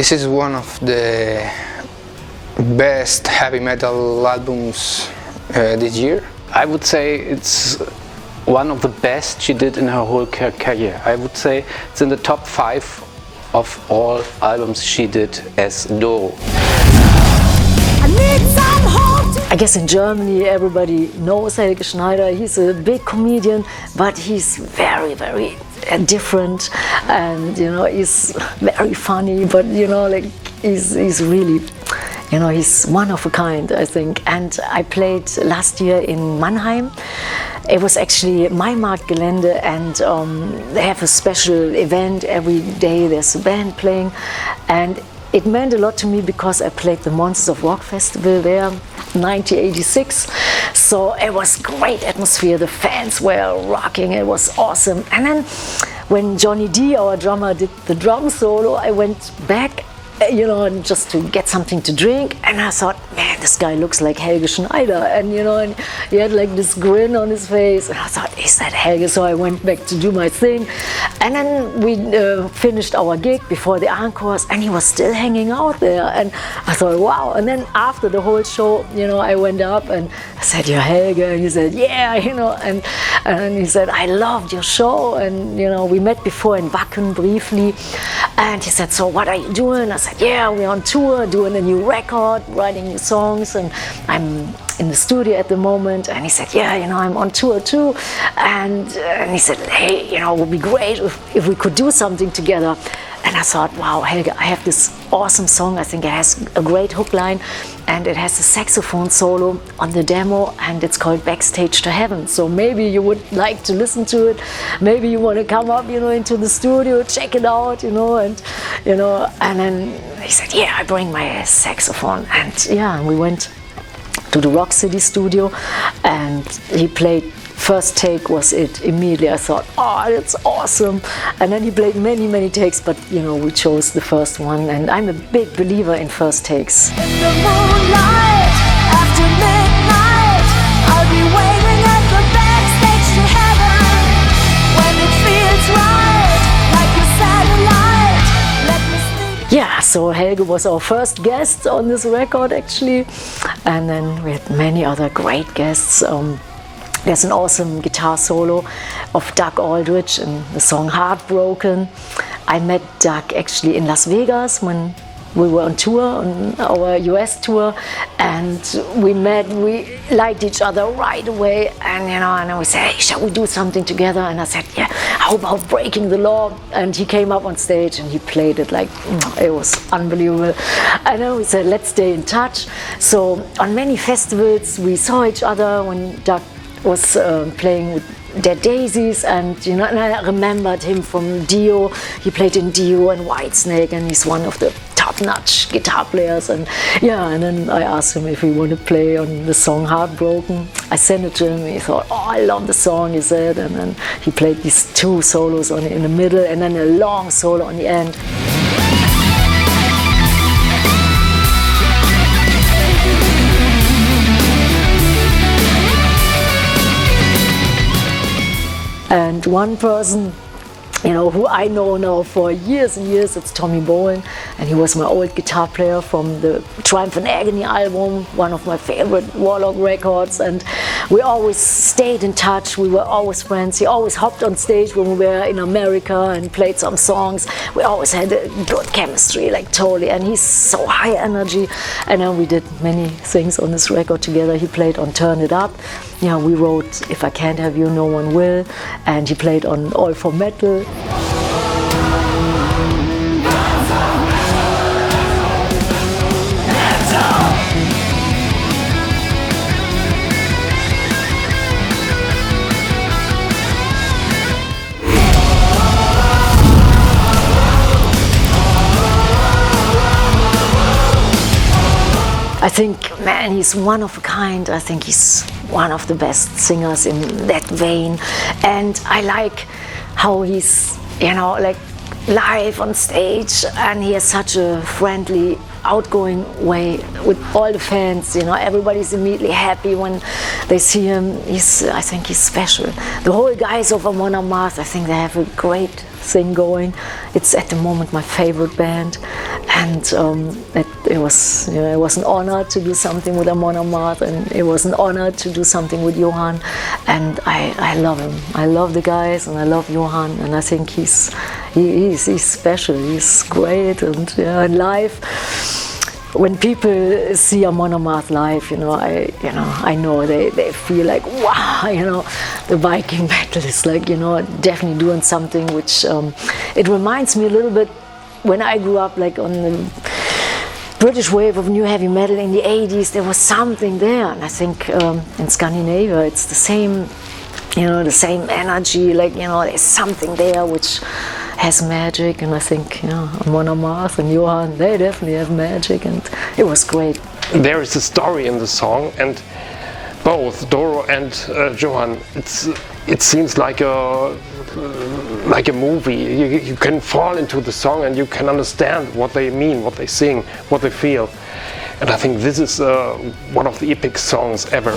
This is one of the best heavy metal albums this year. I would say it's one of the best she did in her whole career. I would say it's in the top 5 of all albums she did as DORO. I guess in Germany everybody knows Helge Schneider. He's a big comedian, but he's very, very different, and he's very funny, but he's really, he's one of a kind, I think. And I played last year in Mannheim. It was actually Maimarktgelände, and they have a special event every day. There's a band playing, and it meant a lot to me because I played the Monsters of Rock Festival there, 1986. So it was great atmosphere. The fans were rocking. It was awesome. And then when u.d.o, our drummer, did the drum solo, I went back, just to get something to drink, and I thought, man, this guy looks like Helge Schneider, and and he had like this grin on his face, and I thought, is that Helge? So I went back to do my thing, and then we finished our gig before the encores, and he was still hanging out there, and I thought, wow. And then after the whole show, I went up and I said, you're Helge, and he said, yeah, and he said, I loved your show, and we met before in Wacken briefly, and he said, so what are you doing? I said, yeah, we're on tour, doing a new record, writing new songs, and I'm in the studio at the moment. And he said, yeah, I'm on tour too. And he said, hey, it would be great if we could do something together. And I thought, wow, Helge, I have this awesome song. I think it has a great hook line, and it has a saxophone solo on the demo, and it's called Backstage to Heaven. So maybe you would like to listen to it. Maybe you want to come up, into the studio, check it out, and then he said, yeah, I bring my saxophone. And yeah, we went to the Rock City studio, and he played. First take was it. Immediately I thought, oh, that's awesome. And then he played many, many takes, but we chose the first one, and I'm a big believer in first takes. In the moonlight, after midnight, I'll be waiting at the backstage to heaven. When it feels right, like a satellite, let me sleep. Yeah, so Helge was our first guest on this record actually, and then we had many other great guests. There's an awesome guitar solo of Doug Aldrich in the song Heartbroken. I met Doug actually in Las Vegas when we were on tour, on our US tour, and we liked each other right away, and we said, hey, shall we do something together? And I said, yeah, how about Breaking the Law? And he came up on stage and he played it like, it was unbelievable. And then we said, let's stay in touch. So on many festivals we saw each other when Doug was playing with Dead Daisies, and and I remembered him from u.d.o. He played in u.d.o and Whitesnake, and he's one of the top-notch guitar players. And yeah, and then I asked him if he wanted to play on the song Heartbroken. I sent it to him, and he thought, oh, I love the song, he said, and then he played these 2 solos in the middle, and then a long solo on the end. And one person, who I know now for years and years, it's Tommy Bowen, and he was my old guitar player from the Triumph and Agony album, one of my favorite Warlock records, and we always stayed in touch. We were always friends. He always hopped on stage when we were in America and played some songs. We always had a good chemistry, like totally, and he's so high energy. And then we did many things on this record together. He played on Turn It Up. Yeah, we wrote If I Can't Have You, No One Will, and he played on All for Metal. I think, man, he's one of a kind. I think he's one of the best singers in that vein. And I like how he's, live on stage, and he has such a friendly, outgoing way with all the fans. Everybody's immediately happy when they see him. I think he's special. The whole guys of Amon Amarth, I think they have a great thing going. It's at the moment my favorite band, and it was, you know, it was an honor to do something with Amon Amarth, and it was an honor to do something with Johan, and I love him. I love the guys, and I love Johan, and I think he's special. He's great, and in live, when people see Amon Amarth live, I know they feel like, wow, the Viking metal is like, definitely doing something which it reminds me a little bit when I grew up, like on the British wave of new heavy metal in the 80s. There was something there, and I think in Scandinavia it's the same, the same energy, like, there's something there which has magic, and I think, Amon Amarth and Johan, they definitely have magic, and it was great. There is a story in the song, and both DORO and Johan, it seems like a movie. You can fall into the song and you can understand what they mean, what they sing, what they feel. And I think this is one of the epic songs ever.